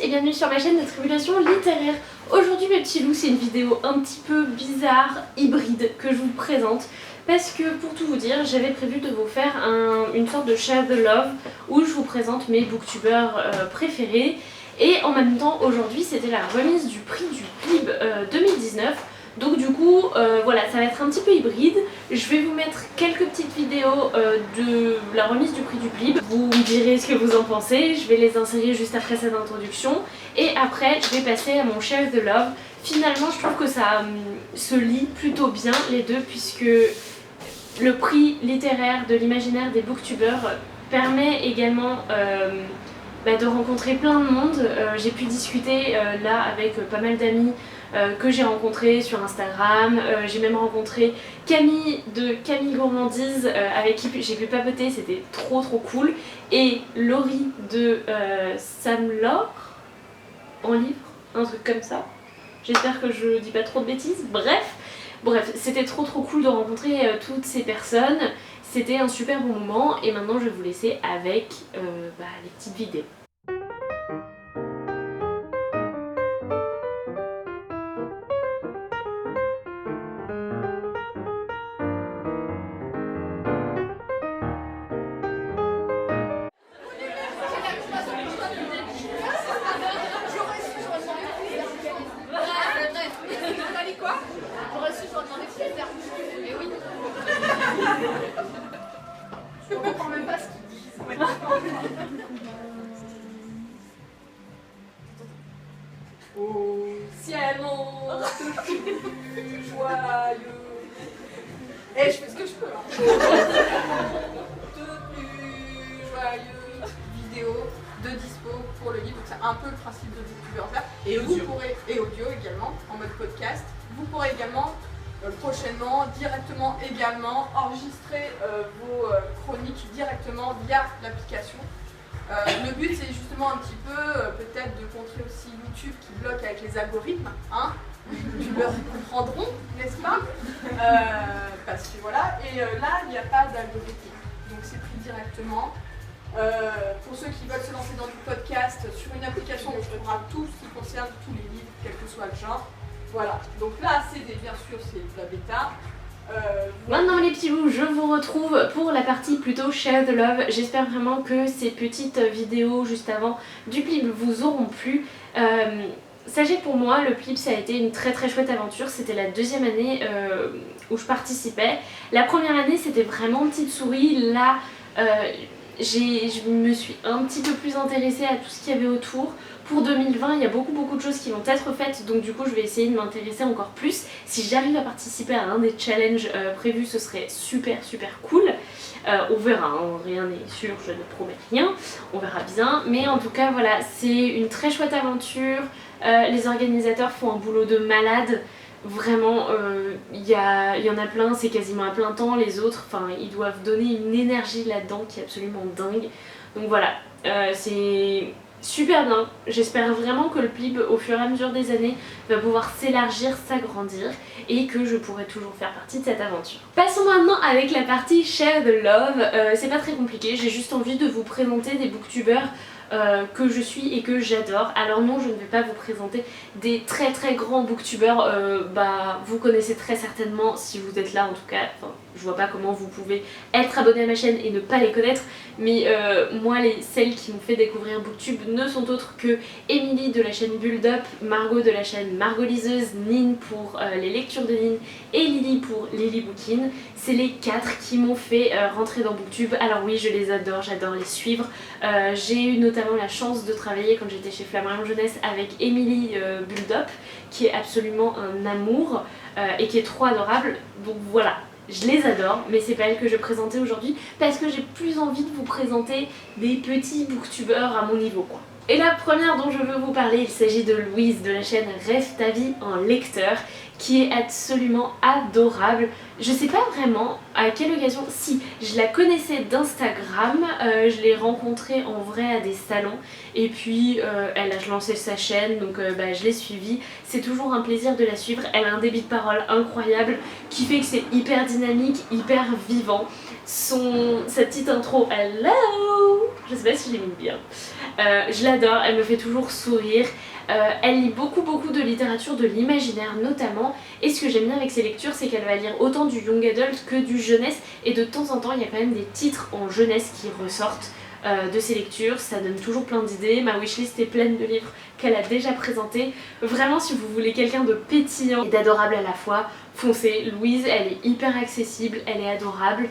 et bienvenue sur ma chaîne de Tribulation littéraire. Aujourd'hui mes petits loups, c'est une vidéo un petit peu bizarre, hybride, que je vous présente. Parce que pour tout vous dire, j'avais prévu de vous faire une sorte de Share the Love où je vous présente mes booktubeurs préférés. Et en même temps, aujourd'hui, c'était la remise du prix du PLIB 2019. Donc du coup, voilà, ça va être un petit peu hybride. Je vais vous mettre quelques petites vidéos de la remise du prix du PLIB. Vous me direz ce que vous en pensez. Je vais les insérer juste après cette introduction. Et après, je vais passer à mon Share the Love. Finalement, je trouve que ça se lie plutôt bien les deux, puisque le prix littéraire de l'imaginaire des booktubeurs permet également de rencontrer plein de monde. J'ai pu discuter là avec pas mal d'amis que j'ai rencontrés sur Instagram. J'ai même rencontré Camille de Camille Gourmandise avec qui j'ai pu papoter, c'était trop cool. Et Laurie de Sam Laure en livre, un truc comme ça. J'espère que je dis pas trop de bêtises. Bref, c'était trop cool de rencontrer toutes ces personnes. C'était un super bon moment et maintenant je vais vous laisser avec les petites vidéos. Je comprends même pas ce qu'ils disent. Au ciel monte plus joyeux. Et je fais ce que je peux. De plus joyeux vidéo de dispo pour le livre. Donc c'est un peu le principe de Booktuber. Et audio. Et audio également en mode podcast. Vous pourrez également prochainement, directement également, enregistrer vos chroniques directement via l'application. Le but c'est justement un petit peu peut-être de contrer aussi YouTube qui bloque avec les algorithmes, hein. Les youtubeurs comprendront, n'est-ce pas, parce que voilà, et là il n'y a pas d'algorithme, donc c'est pris directement. Pour ceux qui veulent se lancer dans du podcast, sur une application on trouvera tout ce qui concerne tous les livres, quel que soit le genre. Voilà, donc là c'est bien sûr c'est de la bêta. Maintenant les petits loups, je vous retrouve pour la partie plutôt Share the Love. J'espère vraiment que ces petites vidéos juste avant du PLIB vous auront plu. Sachez que pour moi le PLIB ça a été une très chouette aventure. C'était la deuxième année où je participais. La première année c'était vraiment petite souris. Là je me suis un petit peu plus intéressée à tout ce qu'il y avait autour. Pour 2020, il y a beaucoup de choses qui vont être faites, donc du coup je vais essayer de m'intéresser encore plus. Si j'arrive à participer à un des challenges prévus, ce serait super cool. On verra, hein, rien n'est sûr, je ne promets rien, on verra bien. Mais en tout cas voilà, c'est une très chouette aventure. Les organisateurs font un boulot de malade. Vraiment, il y en a plein, c'est quasiment à plein temps. Les autres, ils doivent donner une énergie là-dedans qui est absolument dingue. Donc voilà, c'est super bien. J'espère vraiment que le PLIB, au fur et à mesure des années, va pouvoir s'élargir, s'agrandir et que je pourrai toujours faire partie de cette aventure. Passons maintenant avec la partie Share the Love. C'est pas très compliqué, j'ai juste envie de vous présenter des booktubeurs que je suis et que j'adore. Alors non, je ne vais pas vous présenter des très grands booktubeurs, vous connaissez très certainement si vous êtes là en tout cas. Je vois pas comment vous pouvez être abonné à ma chaîne et ne pas les connaître, mais moi celles qui m'ont fait découvrir Booktube ne sont autres que Emily de la chaîne Build Up, Margot de la chaîne Margot Liseuse, Nin pour les lectures de Nin et Lily pour Lily Bookin. C'est les 4 qui m'ont fait rentrer dans Booktube. Alors oui, je les adore, j'adore les suivre. J'ai eu notamment la chance de travailler quand j'étais chez Flammarion Jeunesse avec Emily Build Up, qui est absolument un amour et qui est trop adorable. Donc voilà. Je les adore, mais c'est pas elle que je vais présenter aujourd'hui parce que j'ai plus envie de vous présenter des petits booktubeurs à mon niveau quoi. Et la première dont je veux vous parler, il s'agit de Louise de la chaîne Rêve ta vie en lecteur, qui est absolument adorable. Je sais pas vraiment à quelle occasion, si je la connaissais d'Instagram, je l'ai rencontrée en vrai à des salons et puis elle a lancé sa chaîne, donc je l'ai suivie. C'est toujours un plaisir de la suivre, elle a un débit de parole incroyable qui fait que c'est hyper dynamique, hyper vivant. Sa petite intro, hello, je sais pas si je l'ai mis bien, Je l'adore, elle me fait toujours sourire. Elle lit beaucoup de littérature de l'imaginaire notamment, et ce que j'aime bien avec ses lectures c'est qu'elle va lire autant du young adult que du jeunesse, et de temps en temps il y a quand même des titres en jeunesse qui ressortent de ses lectures. Ça donne toujours plein d'idées. Ma wishlist est pleine de livres qu'elle a déjà présentés. Vraiment, si vous voulez quelqu'un de pétillant et d'adorable à la fois, foncez. Louise, elle est hyper accessible, elle est adorable.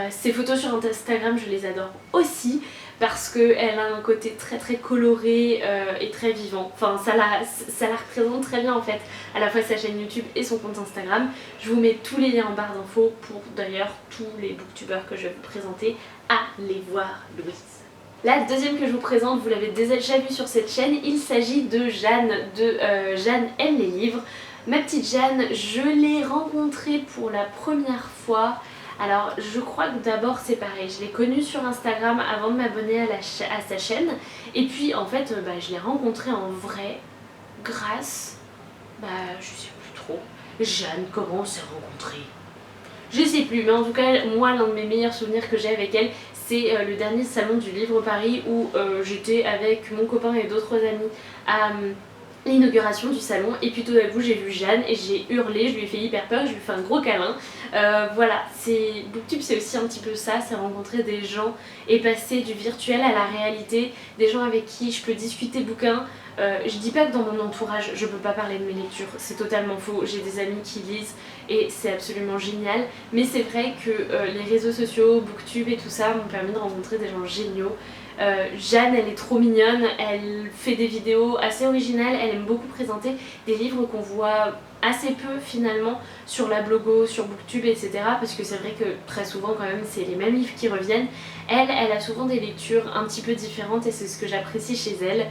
Ses photos sur Instagram, je les adore aussi parce qu'elle a un côté très coloré et très vivant. Enfin, ça la représente très bien en fait, à la fois sa chaîne YouTube et son compte Instagram. Je vous mets tous les liens en barre d'infos pour d'ailleurs tous les booktubeurs que je vais vous présenter. Allez voir Louise. La deuxième que je vous présente, vous l'avez déjà vue sur cette chaîne, il s'agit de Jeanne, Jeanne aime les livres. Ma petite Jeanne, je l'ai rencontrée pour la première fois. Alors je crois que d'abord c'est pareil, je l'ai connue sur Instagram avant de m'abonner à sa chaîne. Et puis en fait je l'ai rencontrée en vrai grâce, je sais plus trop. Jeanne, comment on s'est rencontrés? Je sais plus, mais en tout cas moi l'un de mes meilleurs souvenirs que j'ai avec elle, c'est le dernier salon du livre Paris où j'étais avec mon copain et d'autres amis à l'inauguration du salon, et puis tout d'un coup j'ai vu Jeanne et j'ai hurlé, je lui ai fait hyper peur, je lui ai fait un gros câlin. Voilà, Booktube c'est aussi un petit peu ça, c'est rencontrer des gens et passer du virtuel à la réalité, des gens avec qui je peux discuter bouquins. Je dis pas que dans mon entourage je peux pas parler de mes lectures, c'est totalement faux, j'ai des amis qui lisent et c'est absolument génial, mais c'est vrai que les réseaux sociaux, Booktube et tout ça m'ont permis de rencontrer des gens géniaux. Jeanne, elle est trop mignonne, elle fait des vidéos assez originales, elle aime beaucoup présenter des livres qu'on voit assez peu finalement sur la blogo, sur Booktube, etc. Parce que c'est vrai que très souvent quand même c'est les mêmes livres qui reviennent. Elle a souvent des lectures un petit peu différentes et c'est ce que j'apprécie chez elle.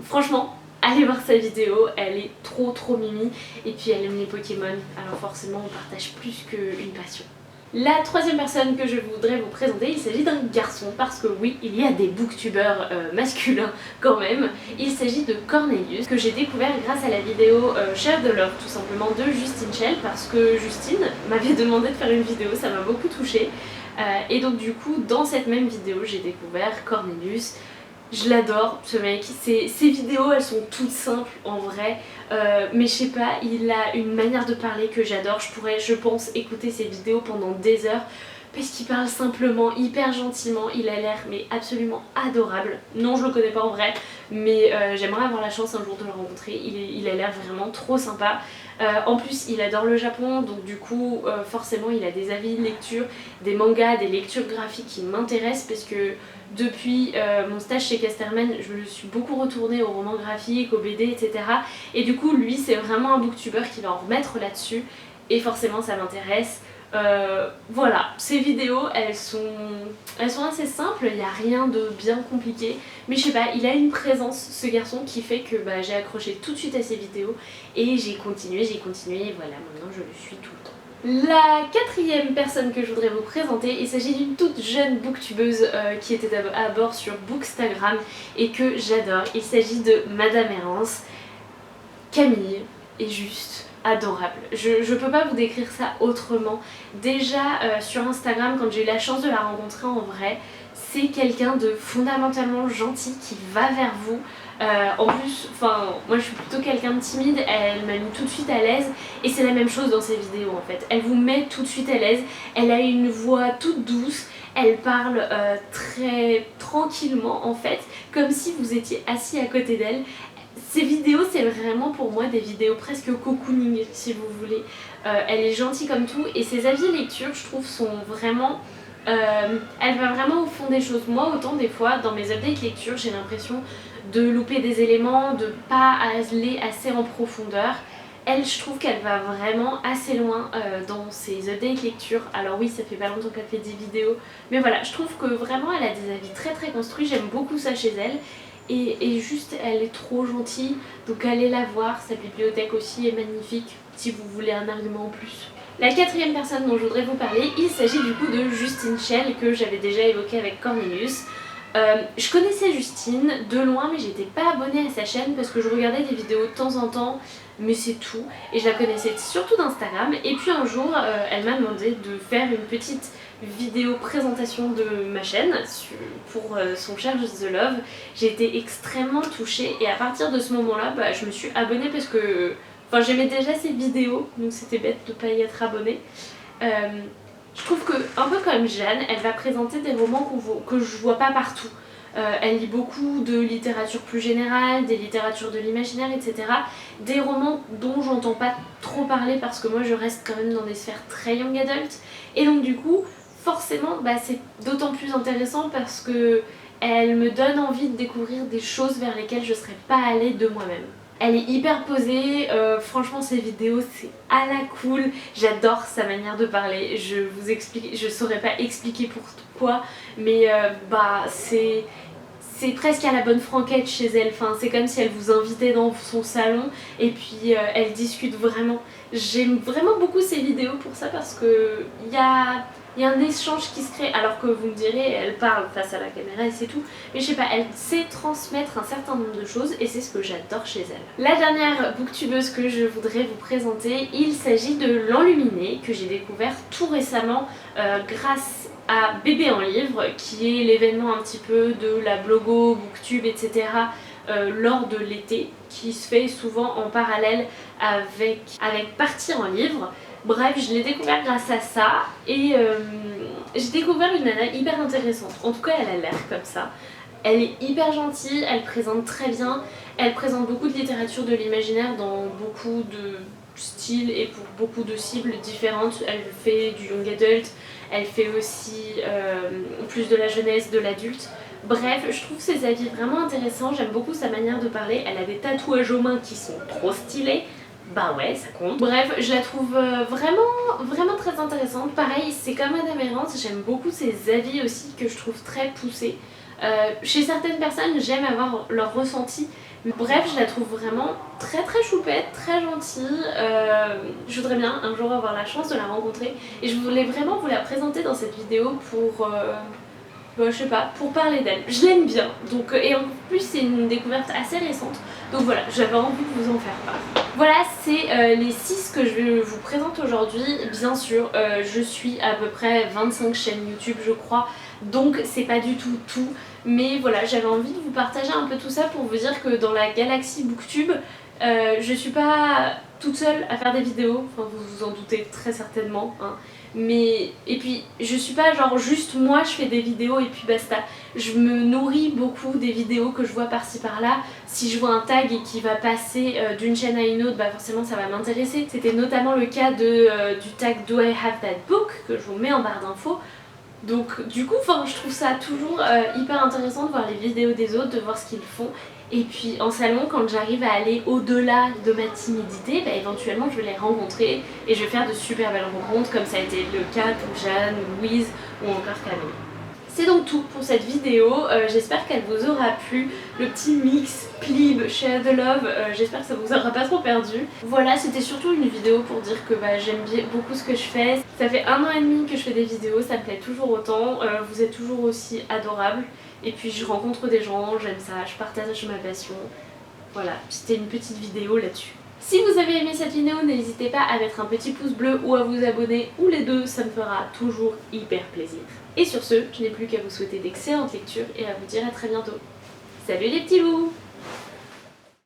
Franchement, allez voir sa vidéo, elle est trop mimi, et puis elle aime les Pokémon, alors forcément on partage plus qu'une passion. La troisième personne que je voudrais vous présenter, il s'agit d'un garçon, parce que oui, il y a des booktubeurs masculins quand même. Il s'agit de Cornelius, que j'ai découvert grâce à la vidéo Share the Love, tout simplement, de Justine Shell, parce que Justine m'avait demandé de faire une vidéo, ça m'a beaucoup touchée. Et donc du coup, dans cette même vidéo, j'ai découvert Cornelius. Je l'adore ce mec, ses vidéos elles sont toutes simples en vrai, mais je sais pas, il a une manière de parler que j'adore. Je pourrais, je pense, écouter ses vidéos pendant des heures parce qu'il parle simplement, hyper gentiment, il a l'air mais absolument adorable. Non, je le connais pas en vrai, mais j'aimerais avoir la chance un jour de le rencontrer, il a l'air vraiment trop sympa. En plus il adore le Japon, donc du coup forcément il a des avis de lecture, des mangas, des lectures graphiques qui m'intéressent, parce que depuis mon stage chez Casterman, je me suis beaucoup retournée aux romans graphiques, aux BD, etc. Et du coup lui c'est vraiment un booktuber qui va en remettre là-dessus, et forcément ça m'intéresse. Voilà, ces vidéos elles sont assez simples, il n'y a rien de bien compliqué, mais je sais pas, il a une présence ce garçon qui fait que j'ai accroché tout de suite à ses vidéos et j'ai continué et voilà, maintenant je le suis tout le temps. La quatrième personne que je voudrais vous présenter, il s'agit d'une toute jeune booktubeuse qui était à bord sur Bookstagram et que j'adore. Il s'agit de Madame Errance. Camille est juste adorable. Je peux pas vous décrire ça autrement. Déjà sur Instagram, quand j'ai eu la chance de la rencontrer en vrai, c'est quelqu'un de fondamentalement gentil qui va vers vous. En plus, moi je suis plutôt quelqu'un de timide, elle m'a mis tout de suite à l'aise, et c'est la même chose dans ses vidéos en fait. Elle vous met tout de suite à l'aise, elle a une voix toute douce, elle parle très tranquillement en fait, comme si vous étiez assis à côté d'elle. Ces vidéos c'est vraiment pour moi des vidéos presque cocooning si vous voulez. Elle est gentille comme tout, et ses avis lecture je trouve sont vraiment... elle va vraiment au fond des choses. Moi autant des fois dans mes updates lecture j'ai l'impression de louper des éléments, de pas aller assez en profondeur. Elle, je trouve qu'elle va vraiment assez loin dans ses updates lecture. Alors oui, ça fait pas longtemps qu'elle fait des vidéos, mais voilà, je trouve que vraiment elle a des avis très construits, j'aime beaucoup ça chez elle. Et juste, elle est trop gentille, donc allez la voir, sa bibliothèque aussi est magnifique, si vous voulez un argument en plus. La quatrième personne dont je voudrais vous parler, il s'agit du coup de Justine Shell, que j'avais déjà évoqué avec Cornelius. Je connaissais Justine de loin, mais j'étais pas abonnée à sa chaîne parce que je regardais des vidéos de temps en temps, mais c'est tout. Et je la connaissais surtout d'Instagram. Et puis un jour, elle m'a demandé de faire une petite vidéo présentation de ma chaîne pour son Share the Love. J'ai été extrêmement touchée et à partir de ce moment-là, je me suis abonnée parce que j'aimais déjà ses vidéos, donc c'était bête de ne pas y être abonnée. Je trouve que, un peu comme Jeanne, elle va présenter des romans que je vois pas partout. Elle lit beaucoup de littérature plus générale, des littératures de l'imaginaire, etc. Des romans dont j'entends pas trop parler parce que moi je reste quand même dans des sphères très young adult. Et donc du coup, forcément, c'est d'autant plus intéressant parce que elle me donne envie de découvrir des choses vers lesquelles je serais pas allée de moi-même. Elle est hyper posée, franchement ses vidéos c'est à la cool, j'adore sa manière de parler, je saurais pas expliquer pourquoi, mais c'est presque à la bonne franquette chez elle, c'est comme si elle vous invitait dans son salon et puis elle discute vraiment. J'aime vraiment beaucoup ses vidéos pour ça parce que il y a un échange qui se crée, alors que vous me direz, elle parle face à la caméra et c'est tout, mais je sais pas, elle sait transmettre un certain nombre de choses et c'est ce que j'adore chez elle. La dernière booktubeuse que je voudrais vous présenter, il s'agit de L'Enluminée, que j'ai découvert tout récemment grâce à Bébé en livre, qui est l'événement un petit peu de la blogo, booktube, etc. Lors de l'été, qui se fait souvent en parallèle avec Partir en livre. Bref, je l'ai découvert grâce à ça et j'ai découvert une nana hyper intéressante. En tout cas, elle a l'air comme ça. Elle est hyper gentille, elle présente très bien, elle présente beaucoup de littérature de l'imaginaire dans beaucoup de styles et pour beaucoup de cibles différentes. Elle fait du young adult, elle fait aussi plus de la jeunesse, de l'adulte. Bref, je trouve ses avis vraiment intéressants, j'aime beaucoup sa manière de parler. Elle a des tatouages aux mains qui sont trop stylés. Bah ouais, ça compte. Bref, je la trouve vraiment très intéressante. Pareil, c'est comme Madame Errance, j'aime beaucoup ses avis aussi que je trouve très poussés. Chez certaines personnes, j'aime avoir leur ressenti. Bref, je la trouve vraiment très choupette, très gentille. Je voudrais bien un jour avoir la chance de la rencontrer. Et je voulais vraiment vous la présenter dans cette vidéo pour... je sais pas, pour parler d'elle. Je l'aime bien, donc, et en plus c'est une découverte assez récente, donc voilà, j'avais envie de vous en faire part. Voilà, c'est les 6 que je vous présente aujourd'hui. Bien sûr, je suis à peu près 25 chaînes YouTube je crois, donc c'est pas du tout tout, mais voilà, j'avais envie de vous partager un peu tout ça pour vous dire que dans la galaxie Booktube, je suis pas toute seule à faire des vidéos, enfin vous vous en doutez très certainement, hein. Mais, et puis je suis pas genre juste moi je fais des vidéos et puis basta. Je me nourris beaucoup des vidéos que je vois par-ci par-là. Si je vois un tag et qui va passer d'une chaîne à une autre, forcément ça va m'intéresser. C'était notamment le cas du tag Do I Have That Book que je vous mets en barre d'infos. Donc du coup je trouve ça toujours hyper intéressant de voir les vidéos des autres, de voir ce qu'ils font. Et puis en salon, quand j'arrive à aller au-delà de ma timidité, éventuellement je vais les rencontrer et je vais faire de super belles rencontres comme ça a été le cas pour Jeanne, Louise ou encore Camille. C'est donc tout pour cette vidéo, j'espère qu'elle vous aura plu, le petit mix Plib, Share the Love, j'espère que ça vous aura pas trop perdu. Voilà, c'était surtout une vidéo pour dire que j'aime beaucoup ce que je fais. Ça fait 1 an et demi que je fais des vidéos, ça me plaît toujours autant, vous êtes toujours aussi adorables. Et puis je rencontre des gens, j'aime ça, je partage ma passion. Voilà, c'était une petite vidéo là-dessus. Si vous avez aimé cette vidéo, n'hésitez pas à mettre un petit pouce bleu ou à vous abonner, ou les deux, ça me fera toujours hyper plaisir. Et sur ce, je n'ai plus qu'à vous souhaiter d'excellentes lectures et à vous dire à très bientôt. Salut les petits loups!